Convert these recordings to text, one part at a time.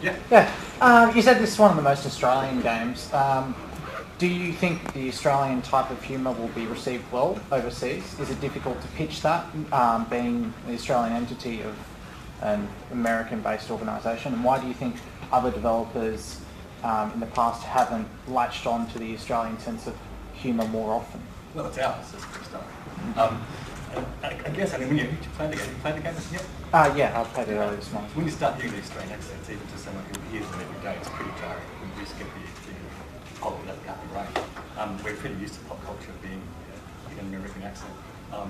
Yeah. Yeah. You said this is one of the most Australian games. Do you think the Australian type of humour will be received well overseas? Is it difficult to pitch that, being the Australian entity of an American-based organisation? And why do you think other developers in the past haven't latched on to the Australian sense of humour more often? Well, it's ours, that's the start. I guess, I mean, when you play the game, isn't it? Yeah, I've played it earlier this month. When you start hearing these strange accents, even to someone who hears them every day, it's pretty jarring. When you just get the whole of that brain. We're pretty used to pop culture being in an American accent,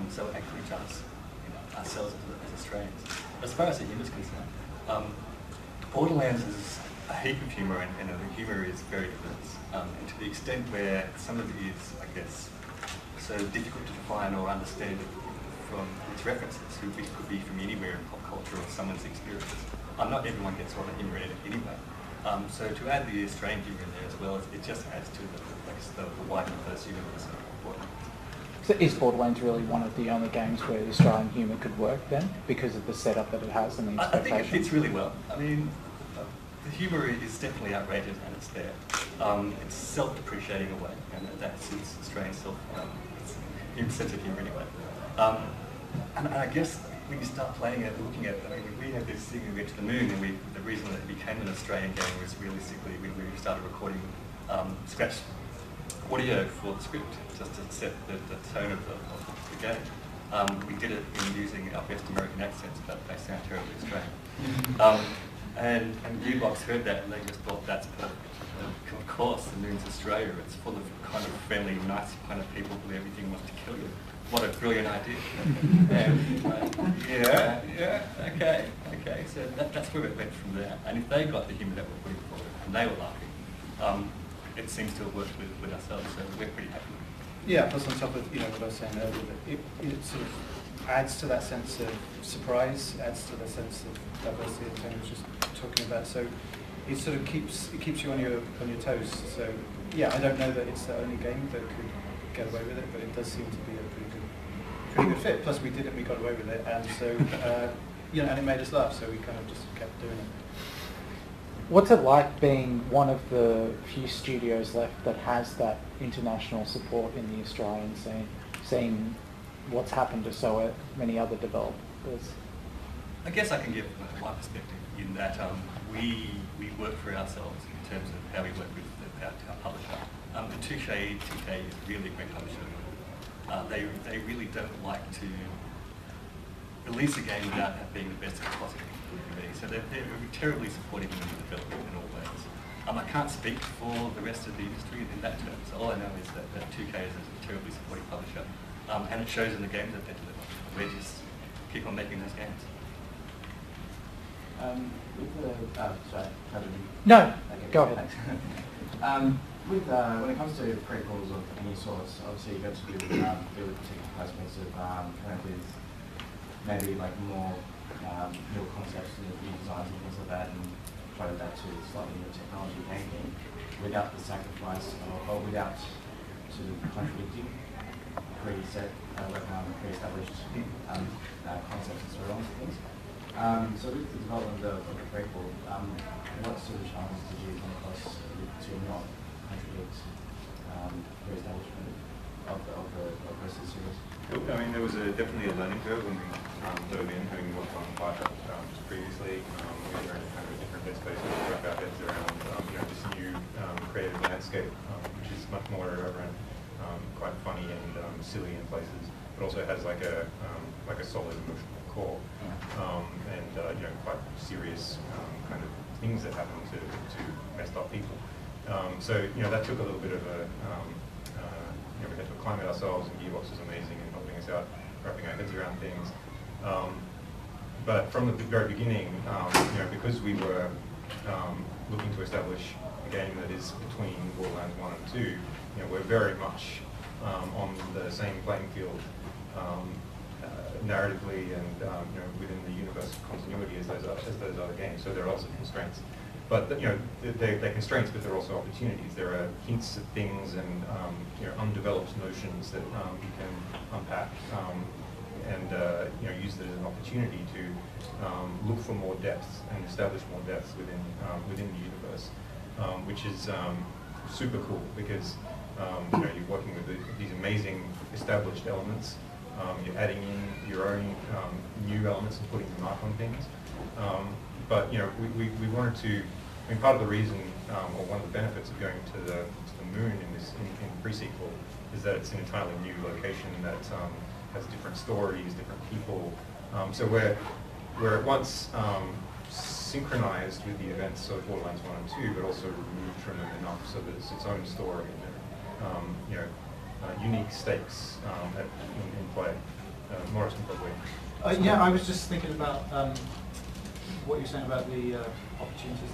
so it actually jumps ourselves as Australians. As far as the humour is concerned, Borderlands is a heap of humour, and the humour is very diverse, and to the extent where some of it is, I guess, so difficult to define or understand it from its references, which could be from anywhere in pop culture or someone's experiences. Not everyone gets all the humour in it anyway. So to add the Australian humour in there as well, it just adds to the wide diverse universe of Borderlands. So is Borderlands really one of the only games where the Australian humour could work then, because of the setup that it has and the expectations? I think it fits really well. I mean, the humour is definitely outrageous and it's there. It's self-depreciating away, and that suits Australian sense of humour anyway. And I guess when you start playing it and looking at it, I mean, we had this thing, we went to the moon, and the reason that it became an Australian game was realistically when we started recording scratch audio for the script, just to set the tone of the game. We did it in using our best American accents, but they sound terribly Australian. And Gearbox heard that and they just thought that's perfect. Of course, the moon's Australia. It's full of kind of friendly, nice kind of people who everything wants to kill you. What a brilliant idea. And okay. So that's where it went from there. And if they got the humour that we're putting forward and they were laughing, it seems to have worked with ourselves, so we're pretty happy. Yeah, plus on top of what I was saying earlier, that it sort of adds to that sense of surprise, adds to the sense of diversity that Tony was just talking about. So it sort of keeps you on your toes. So yeah, I don't know that it's the only game that could get away with it, but it does seem to be a pretty good fit. Plus we did it, we got away with it, and so and it made us laugh. So we kind of just kept doing it. What's it like being one of the few studios left that has that international support in the Australian scene, seeing what's happened to so many other developers? I guess I can give my perspective in that we work for ourselves in terms of how we work with our publisher. The 2K is really a great publisher. They really don't like to release a game without being the best as possible. So they're terribly supportive in the development in all ways. I can't speak for the rest of the industry in that term, so all I know is that 2K is a terribly supportive publisher, and it shows in the games that they deliver. We just keep on making those games. Sorry, No, okay, go ahead. When it comes to prequels of any sort, obviously you got to do with particular aspects of kind of with maybe like more new concepts and new designs and things like that, and try to adapt to slightly new technology painting without the sacrifice or without sort of contradicting pre-established concepts and storylines and things. So with the development of the prequel, what sort of challenges did you come across to not contradict pre-establishment of the rest of the series? I mean, there was definitely a learning curve when we dove in, having worked on Speical just previously. We were in kind of a different headspace to wrap our heads around this new creative landscape, which is much more irreverent, quite funny and silly in places, but also has like a solid emotional core, and quite serious kind of things that happen to messed up people. So that took a little bit of a we had to acclimate ourselves, and Gearbox was amazing in helping us out, wrapping our heads around things. But from the very beginning, because we were looking to establish a game that is between Borderlands 1 and 2, we're very much on the same playing field narratively and within the universe of continuity as those other games. So there are also constraints. But they're constraints, but they're also opportunities. There are hints at things and undeveloped notions that you can unpack and you know, use it as an opportunity to look for more depths and establish more depths within the universe, which is super cool because you know, you're working with these amazing established elements. You're adding in your own new elements and putting them up on things. But you know, we wanted to. I mean, part of the reason, or one of the benefits of going to the moon in pre-sequel is that it's an entirely new location that has different stories, different people. So we're at once synchronized with the events of Borderlands 1 and 2, but also removed from them enough so that it's its own story and you know, unique stakes in play. Morris can probably. Yeah, I was just thinking about what you're saying about the opportunities,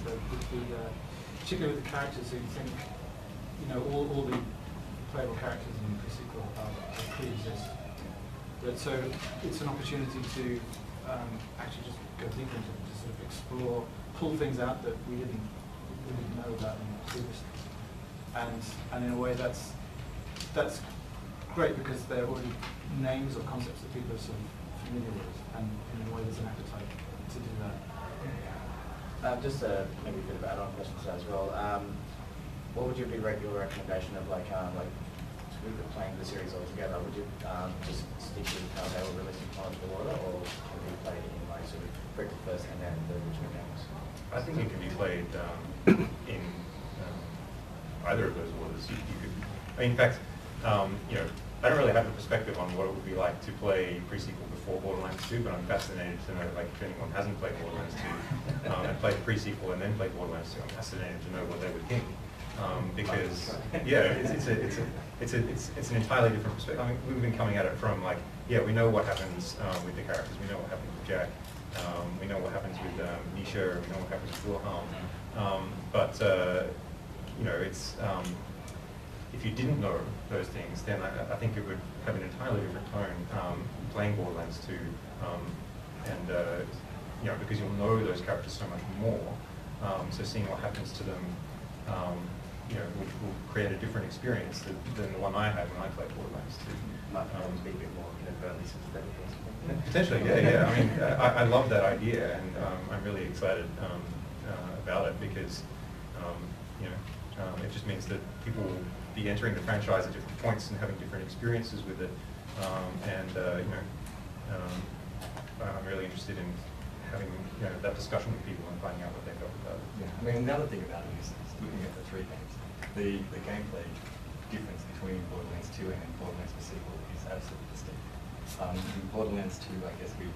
particularly with the characters. So you think, you know, all the playable characters in pre-sequel pre-exist. But so it's an opportunity to actually just go deeper into it, just sort of explore, pull things out that we didn't know about in previously. And in a way that's great because they're already names or concepts that people are sort of familiar with, and in a way there's an appetite to do that. Just maybe a bit of add-on questions to that as well. What would your recommendation of like playing the series altogether? Would you just stick with how they were releasing Challenge of the Water, or would you play it in like sort of Prequel first and then the original games? I think it can be played in either of those orders. You could, I mean, in fact, you know, I don't really have a perspective on what it would be like to play pre-sequel before Borderlands 2, but I'm fascinated to know, like, if anyone hasn't played Borderlands 2 and played pre-sequel and then played Borderlands 2, I'm fascinated to know what they would think. Because yeah, it's an entirely different perspective. I mean, we've been coming at it from like, yeah, we know what happens with the characters, we know what happens with Jack, we know what happens with Nisha, we know what happens with Wilhelm, but you know, it's if you didn't know those things, then I think it would have an entirely different tone playing Borderlands 2, and you know, because you'll know those characters so much more. So seeing what happens to them, you know, will create a different experience than the one I had when I played Borderlands 2. Might be a bit more inadvertently sympathetic or something. Potentially, yeah. I mean, I love that idea, and I'm really excited about it because you know, it just means that people will be entering the franchise at different points and having different experiences with it, and you know, I'm really interested in having, you know, that discussion with people and finding out what they felt about it. Yeah, I mean, another thing about it is looking at the three games, the gameplay difference between Borderlands 2 and Borderlands Presequel is absolutely distinct. In Borderlands 2, I guess we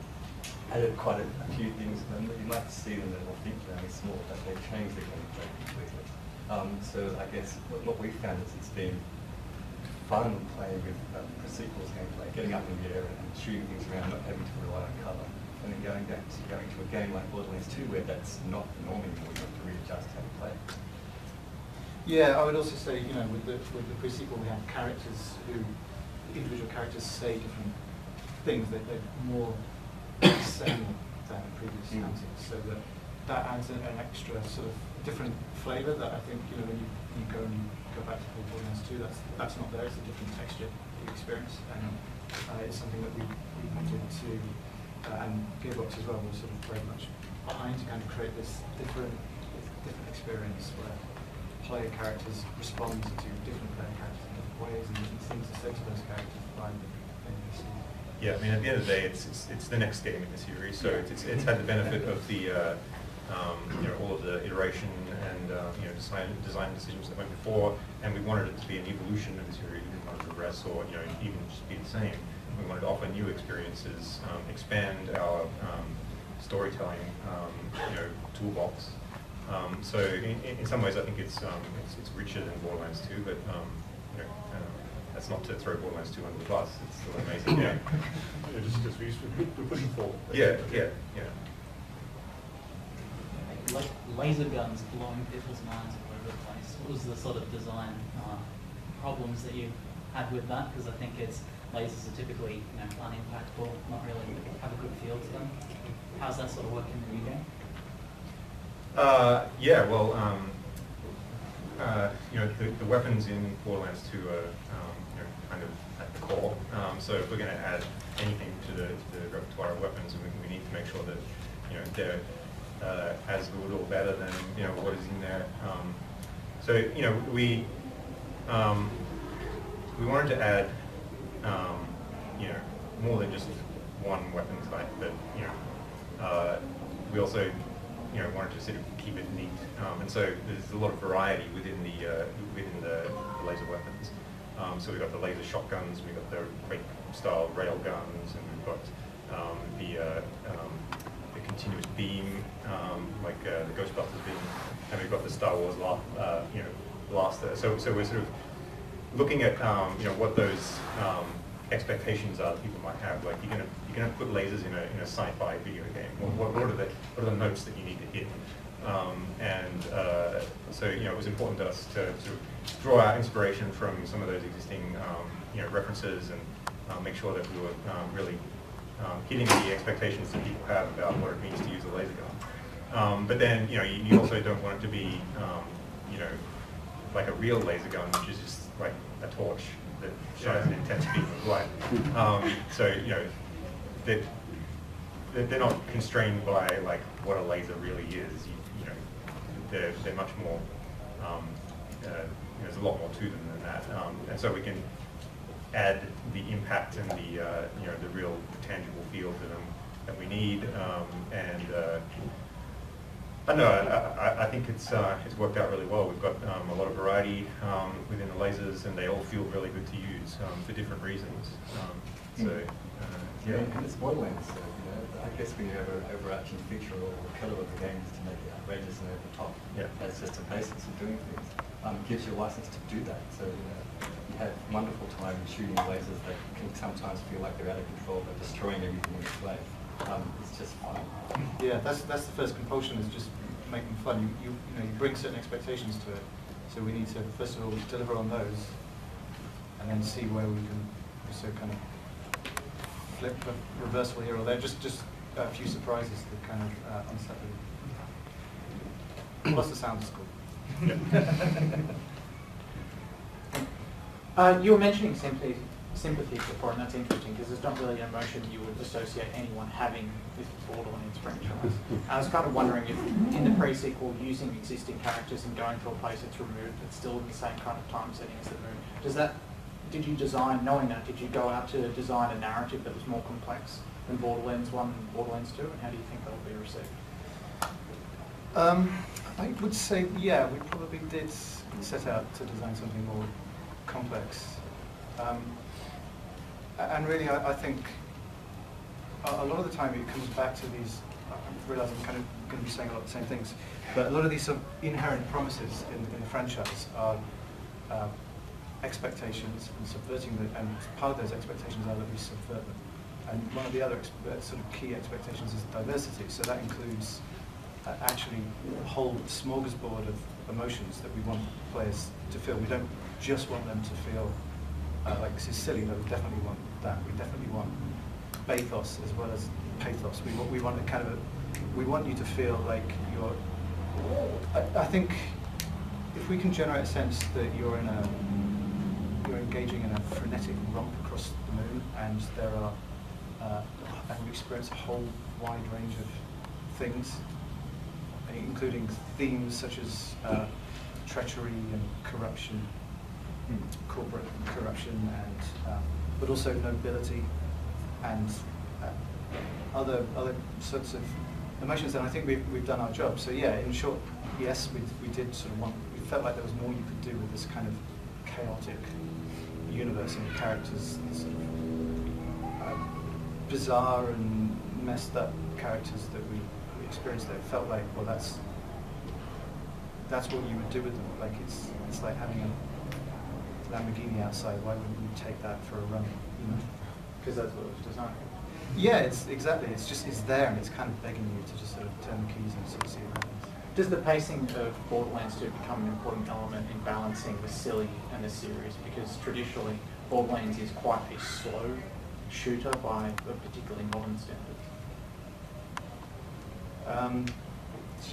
added quite a few things, and you might see them, they're think they're only small, but they changed the gameplay completely. So I guess what we found is it's been fun playing with Presequel's gameplay, getting up in the air and shooting things around, not having to rely on cover. And then going to a game like Borderlands 2 where that's not the norm anymore, you have to readjust how you play. Yeah, I would also say, you know, with the pre-sequel we have individual characters say different things, they're more sane than previous games, so that adds an extra sort of different flavour that I think, you know, when you go back to Borderlands 2, that's not there, it's a different texture you experience, and it's something that we wanted to, and Gearbox as well was sort of very much behind to kind of create this different experience where player characters respond to different player characters in different ways and different things to say to those characters by the thing they see. Yeah, I mean, at the end of the day, it's the next game in the series, so it's had the benefit of the you know, all of the iteration and you know, design decisions that went before, and we wanted it to be an evolution of the series. We didn't want to regress or, you know, even just be the same. We wanted to offer new experiences, expand our storytelling, you know, toolbox. So in some ways, I think it's richer than Borderlands 2, but you know, that's not to throw Borderlands 2 under the bus. It's still an amazing game. Yeah, just we're pushing forward. Yeah. Like laser guns blowing people's minds all over the place. What was the sort of design problems that you had with that? Because I think lasers are typically, you know, unimpactful, not really have a good feel to them. How's that sort of work in the new game? Yeah, well, you know, the weapons in Borderlands 2 are, you know, kind of at the core. So if we're going to add anything to the repertoire of weapons, we need to make sure that, you know, they're as good or better than, you know, what is in there. So, you know, we wanted to add, you know, more than just one weapon type, but, you know, we also, you know, wanted to sort of keep it neat, and so there's a lot of variety within the laser weapons. So we've got the laser shotguns, we've got the Quake-style rail guns, and we've got the continuous beam, like the Ghostbusters beam, and we've got the Star Wars, you know, blaster. So we're sort of looking at, you know, what those expectations are that people might have. Like you're gonna put lasers in a sci-fi video game. What are the notes that you need to hit? So, you know, it was important to us to draw our inspiration from some of those existing, you know, references, and make sure that we were really hitting the expectations that people have about what it means to use a laser gun. But then, you know, you also don't want it to be, you know, like a real laser gun, which is just like a torch that shines an intense beam of light. So, you know, they're not constrained by like what a laser really is. You know, they're much more. There's a lot more to them than that, and so we can add the impact and the you know, the real tangible feel to them that we need, I don't know. I think it's worked out really well. We've got a lot of variety within the lasers, and they all feel really good to use for different reasons. Yeah, and it's Borderlands, so, you know, I guess we have an overarching feature or pillar of the game is to make it outrageous and over the top. Yeah. That's just the basics of doing things. Gives you a license to do that. So, you know, you have wonderful time shooting lasers that can sometimes feel like they're out of control, but destroying everything in its way. It's just fun. Yeah, that's the first compulsion, is just make them fun. You know, you bring certain expectations to it. So we need to first of all deliver on those, and then see where we can also kind of flip the reversal here or there. Just a few surprises that kind of unsettle you. Plus the sound is cool. You were mentioning sympathy before, and that's interesting because it's not really an emotion you would associate anyone having with the Borderlands franchise. I was kind of wondering if in the pre-sequel, using existing characters and going to a place that's removed but still in the same kind of time setting as the moon, did you design, knowing that, did you go out to design a narrative that was more complex than Borderlands 1 and Borderlands 2, and how do you think that'll be received? I would say, yeah, we probably did set out to design something more complex. And really, I think a lot of the time it comes back to these, I realise I'm kind of going to be saying a lot of the same things, but a lot of these sort of inherent promises in the franchise are expectations and subverting them, and part of those expectations are that we subvert them. And one of the other sort of key expectations is diversity, so that includes actually a whole smorgasbord of emotions that we want players to feel. We don't just want them to feel like this is silly, but we definitely want that. We definitely want bathos as well as pathos. We want a kind of we want you to feel like you're. I think if we can generate a sense that you're engaging in a frenetic romp across the moon, and there are and you experience a whole wide range of things, including themes such as treachery and corruption, corporate corruption, and but also nobility and other sorts of emotions. And I think we've done our job. So yeah, in short, yes, we did sort of we felt like there was more you could do with this kind of chaotic universe and characters, sort of bizarre and messed up characters that we experienced there. It felt like, well, that's what you would do with them. Like it's like having a Lamborghini outside. Why wouldn't you take that for a run? You know? Because that's what it was designed. Yeah, it's exactly. It's there, and it's kind of begging you to just sort of turn the keys and sort of see what happens. Does the pacing of Borderlands 2 become an important element in balancing the silly and the serious? Because traditionally, Borderlands is quite a slow shooter by a particularly modern standard.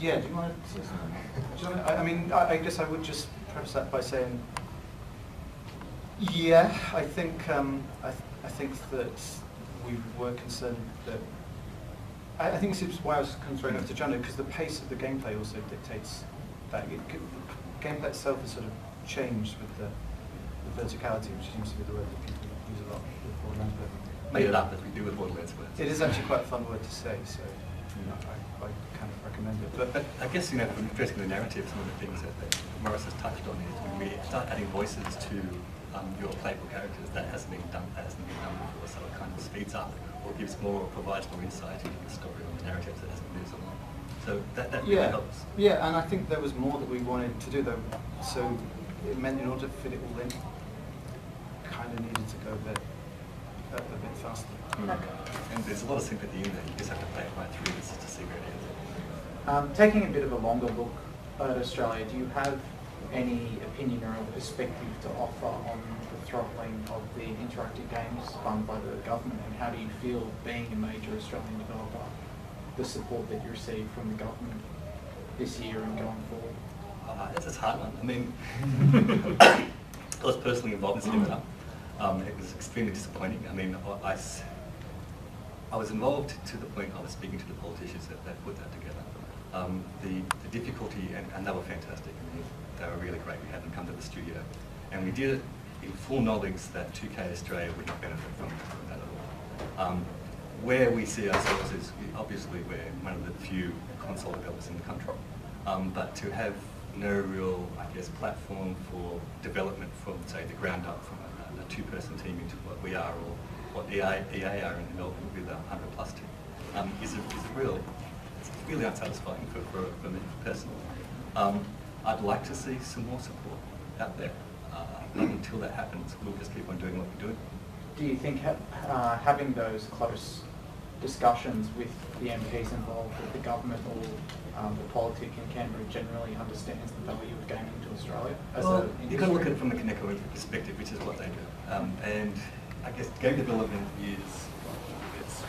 Yeah, do you want to say something? I mean, I guess I would just preface that by saying, yeah, I think I think that we were concerned that. I think this is why I was kind of throwing over to John, because the pace of the gameplay also dictates that. The gameplay itself has sort of changed with the verticality, which seems to be the word that people use a lot with Borderlands. Made it up as we do with Borderlands words. It is actually quite a fun word to say, so I kind of recommend it. But I guess, you know, from addressing the narrative, some of the things that Morris has touched on is when we start adding voices to your playable characters, that hasn't been done before, so it kind of speeds up or gives more or provides more insight into the story or the narrative that hasn't been so long. So that really helps. Yeah, and I think there was more that we wanted to do though, so it meant in order to fit it all in, kind of needed to go a bit faster. And there's a lot of sympathy in there. You just have to play it right through this to see where it is. Taking a bit of a longer look at Australia, do you have any opinion or perspective to offer on the throttling of the interactive games funded by the government, and how do you feel, being a major Australian developer, the support that you receive from the government this year and going forward? It's a hard one. I mean, I was personally involved in setting it up. It was extremely disappointing. I mean, I was involved to the point I was speaking to the politicians that put that together. The difficulty, and they were fantastic. I mean, they were really great. We had them come to the studio, and we did it in full knowledge that 2K Australia would not benefit from that at all. Where we see ourselves is obviously we're one of the few console developers in the country, but to have no real, I guess, platform for development from, say, the ground up, from a two-person team into what we are, or what EA are in development with a 100+ team, is really unsatisfying for me personally. I'd like to see some more support out there. But until that happens, we'll just keep on doing what we're doing. Do you think having those close discussions with the MPs involved, with the government, or the politic in Canberra generally understands the value of gaming to Australia as an industry? You've got to look at it from the Connecticut perspective, which is what they do. And I guess game development it's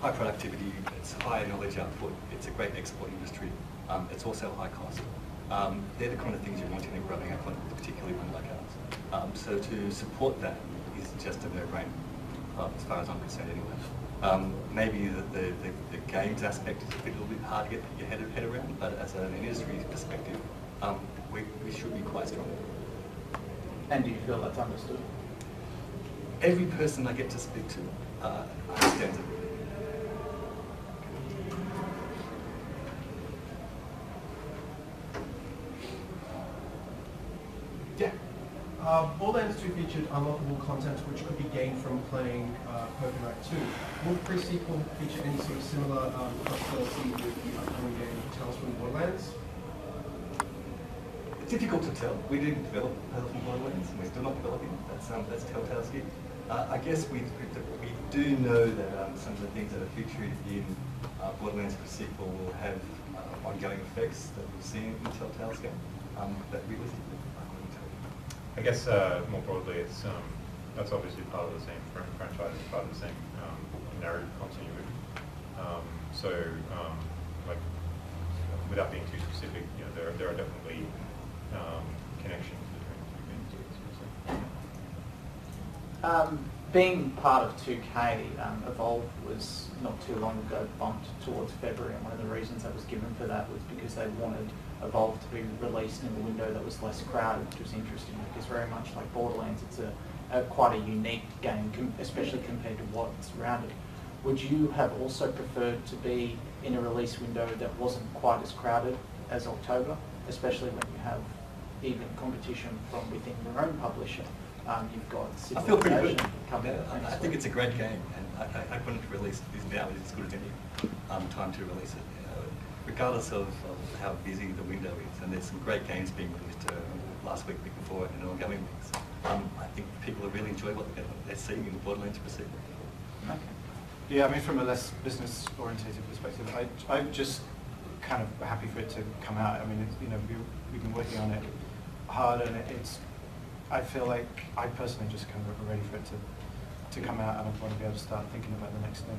high productivity, it's high knowledge output, it's a great export industry, it's also high cost. They're the kind of things you want in a growing economy, particularly one like ours. So to support that is just a no-brainer, as far as I'm concerned anyway. Maybe the games aspect is a little bit hard to get your head around, but as an industry perspective, we should be quite strong. And do you feel that's understood? Every person I get to speak to understands it. Yeah. Borderlands 2 featured unlockable content which could be gained from playing Pokemon 2. Will Presequel feature any sort of similar possibility with the upcoming game Tales from Borderlands? It's difficult to tell. We didn't develop Tales from Borderlands, and we're still not developing it. That's Telltale's gig. I guess we do know that some of the things that are featured in Borderlands Presequel will have ongoing effects that we've seen in Telltale's game. But realistically, I couldn't tell you. I guess more broadly, it's that's obviously part of the same franchise, part of the same narrative continuity. Like, without being too specific, you know, there are definitely connections between the two games. Being part of 2K, Evolve was not too long ago bumped towards February, and one of the reasons that was given for that was because they wanted Evolve to be released in a window that was less crowded, which was interesting because very much like Borderlands, it's quite a unique game, especially compared to what's around it. Would you have also preferred to be in a release window that wasn't quite as crowded as October, especially when you have even competition from within your own publisher? You've got I feel pretty good. coming. I think it's a great game, and I couldn't release this now as good as any time to release it. Regardless of how busy the window is, and there's some great games being released last week before, and ongoing weeks. I think people will really enjoy what they're seeing in Borderlands Presequel. Okay. Yeah, I mean, from a less business-orientated perspective, I'm just kind of happy for it to come out. I mean, we've been working on it hard, and I feel like I personally just kind of ready for it to come out, and I want to be able to start thinking about the next thing.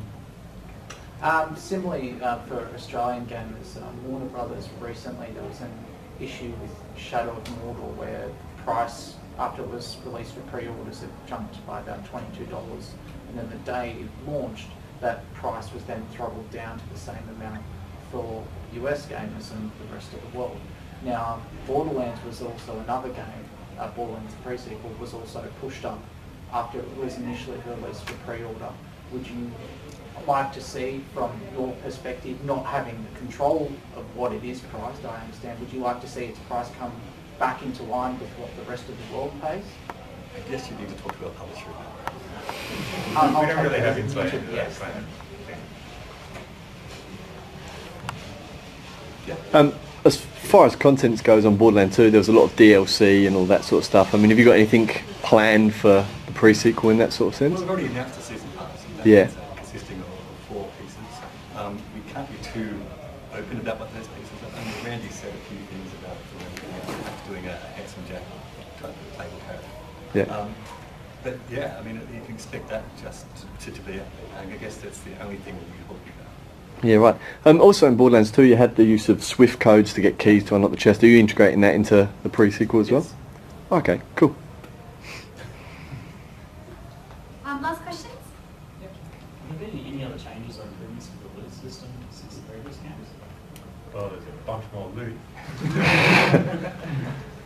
Similarly, for Australian gamers, Warner Brothers recently, there was an issue with Shadow of Mordor where the price, after it was released for pre-orders, it jumped by about $22, and then the day it launched, that price was then throttled down to the same amount for US gamers and the rest of the world. Now, Borderlands was also another game, Borderlands pre-sequel was also pushed up after it was initially released for pre-order. Would you like to see, from your perspective, not having the control of what it is priced, I understand, would you like to see its price come back into line with what the rest of the world pays? I guess you need to talk to a publisher about that. We don't really have insight into that. Yes. Yeah. As far as content goes on Borderlands 2, there was a lot of DLC and all that sort of stuff. I mean, have you got anything planned for the pre-sequel in that sort of sense? Well, we've already announced a season pass. Yeah. Consisting of 4 pieces. We can't be too open about what those pieces are. I mean, Randy said a few things about doing a handsome Jack type of table character. Yeah. But yeah, I mean, you can expect that just to be. I guess that's the only thing we'll be talking about. Yeah, right. Also in Borderlands 2, you had the use of Swift codes to get keys to unlock the chest. Are you integrating that into the pre-sequel as Yes. well? Okay, cool. Last questions? Yep. Have there been any other changes or improvements to the loot system since the previous games? Well, there's a bunch more loot.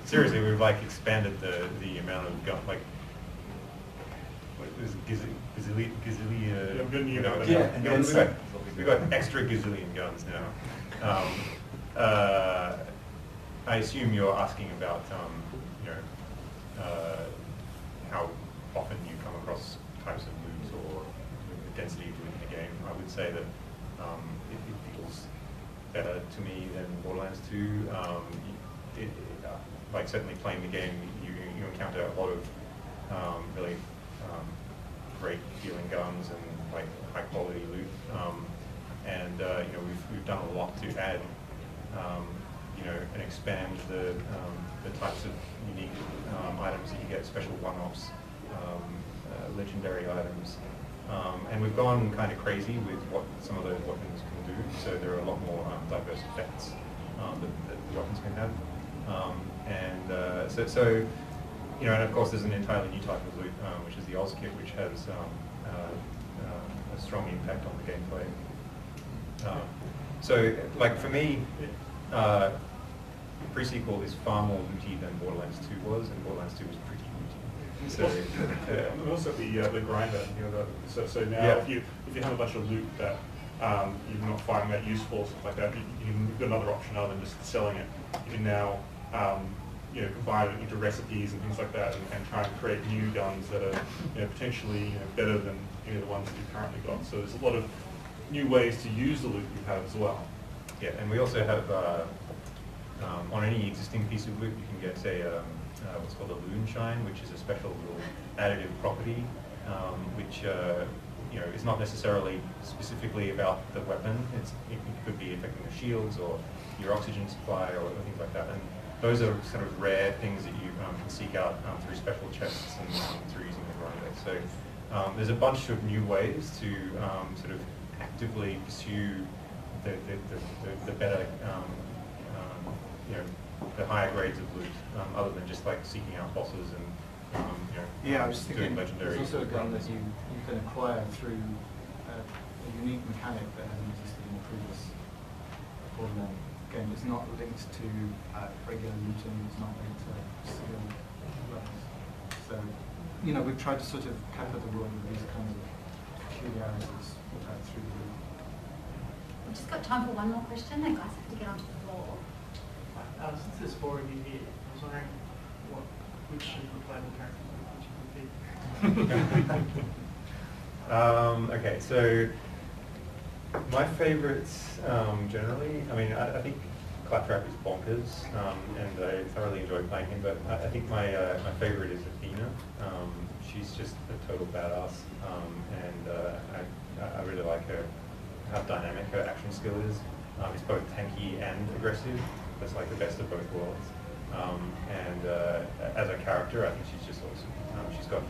Seriously, we've like expanded the amount of gun, like, what is it, gazillion, Yeah, and guns. then We've got extra gazillion guns now. I assume you're asking about, how often you come across types of loot or the density of loot in the game. I would say that it feels better to me than Borderlands 2. Like certainly playing the game, you encounter a lot of really great feeling guns and like high quality loot. We've done a lot to add, and expand the types of unique items that you get, special one-offs, legendary items. And we've gone kind of crazy with what some of those weapons can do, so there are a lot more diverse effects that the weapons can have. And of course there's an entirely new type of loot, which is the Oz kit, which has a strong impact on the gameplay. So, like for me, pre-sequel is far more looty than Borderlands 2 was, and Borderlands 2 was pretty looty. So, And also the grinder, so now Yeah. if you have a bunch of loot that you're not finding that useful, stuff like that, you've got another option other than just selling it. You can now combine it into recipes and things like that, and try and create new guns that are potentially better than any of the ones that you've currently got. So there's a lot of new ways to use the loot you have as well. yeah, and we also have on any existing piece of loot you can get what's called a loon shine, which is a special little additive property, which is not necessarily specifically about the weapon. It could be affecting the shields or your oxygen supply or things like that. And those are sort of rare things that you can seek out through special chests and through using the grinder. So there's a bunch of new ways to sort of actively pursue the better, the higher grades of loot, other than just like seeking out bosses and Yeah, I was doing thinking legendary there's also a gun runs. that you can acquire through a unique mechanic that hasn't existed in the previous Borderlands game. It's not linked to regular looting, it's not linked to skill levels. So, we've tried to sort of cover the world with these kinds of peculiarities through the loot. We've just got time for one more question. The guys have to get onto the floor. Since there's 4 of you here, I was wondering which of the playable characters would you pick? Okay, so my favourites generally, I think Claptrap is bonkers, and I thoroughly enjoy playing him, but I think my favourite is Athena. She's just a total badass, and I really like how dynamic her action skill is. It's both tanky and aggressive. It's like the best of both worlds. And as a character, I think she's just awesome. She's got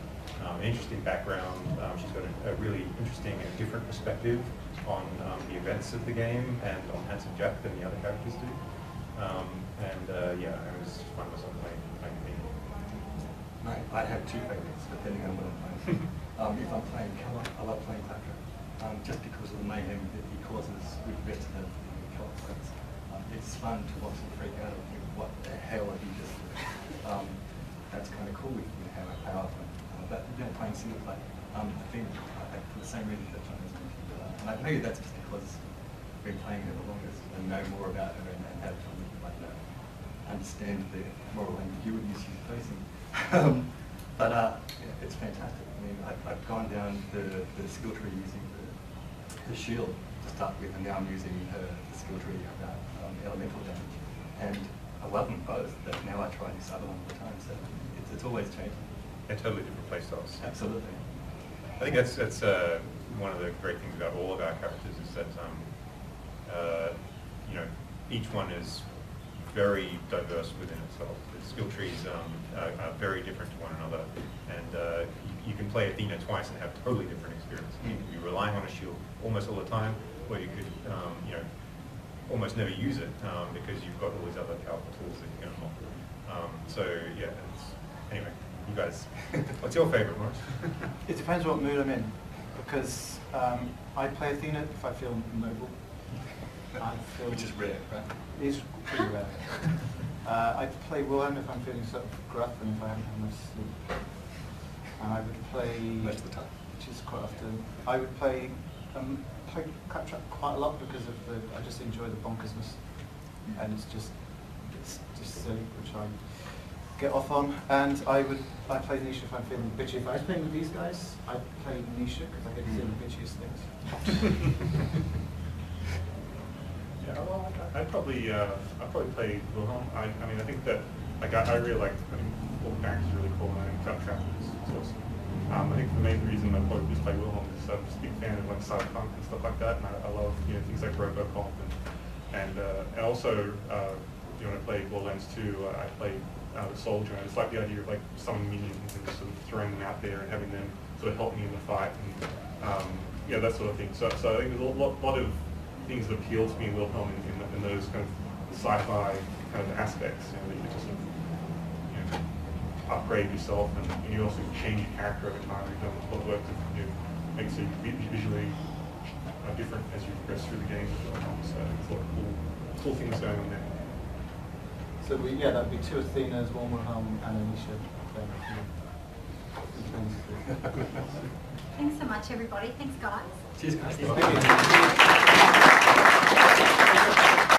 an interesting background. She's got a really interesting and different perspective on the events of the game and on Handsome Jack than the other characters do. Yeah, it was fun myself playing Athena. Mate, I have two favourites depending on what I'm playing. If I'm playing colour, I love playing Catra. Just because of the mayhem that he causes with the rest of the colour sets. It's fun to watch him freak out and think, what the hell have he just that's kind of cool with how powerful. But playing single player, I think for the same reason that John has mentioned, and maybe that's just because we've been playing her the longest and know more about her and have understand the moral ambiguities she's facing. It's fantastic. I mean, I've gone down the skill tree using the shield to start with, and now I'm using the skill tree about elemental damage. And I love them both, but now I try this other one all the time, so it's always changing. And totally different play styles. Absolutely. I think that's one of the great things about all of our characters is that each one is very diverse within itself. The skill trees are very different to one another, and you can play Athena twice and have totally different experience. You can be relying on a shield almost all the time, or you could almost never use it because you've got all these other powerful tools that you can unlock. Anyway, you guys, what's your favourite, Morris? It depends what mood I'm in, because I play Athena if I feel noble. Which is rare, right? It is pretty rare. I play Wilhelm if I'm feeling sort of gruff and if I haven't had much sleep. And I would play... Most of the time. Which is quite often. I would play Claptrap quite a lot because of I just enjoy the bonkersness. And it's just silly, which I get off on. And I play Nisha if I'm feeling bitchy. If I was playing with these guys, I'd play Nisha because I get to see the bitchiest things. Yeah, well, I'd probably play Wilhelm. I mean, I think that I really like. I think all the characters are really cool, and I think Claptrap is awesome. I think the main reason I probably just play Wilhelm is I'm just a big fan of like cyberpunk and stuff like that, and I love things like RoboCop and also if you want to play Borderlands 2, I play the Soldier, and I just like the idea of like summoning minions and just sort of throwing them out there and having them sort of help me in the fight and that sort of thing. So I think there's a lot of things that appeal to me in Wilhelm in those kind of sci-fi kind of aspects, that you just sort of upgrade yourself and you also change your character over time. You've done a lot of work to make so you visually different as you progress through the game as well. So there's a lot of cool things going on there. So that'd be two Athenas, one Wilhelm and Anisha. Thanks so much, everybody. Thanks, guys. Cheers, guys. Thank you.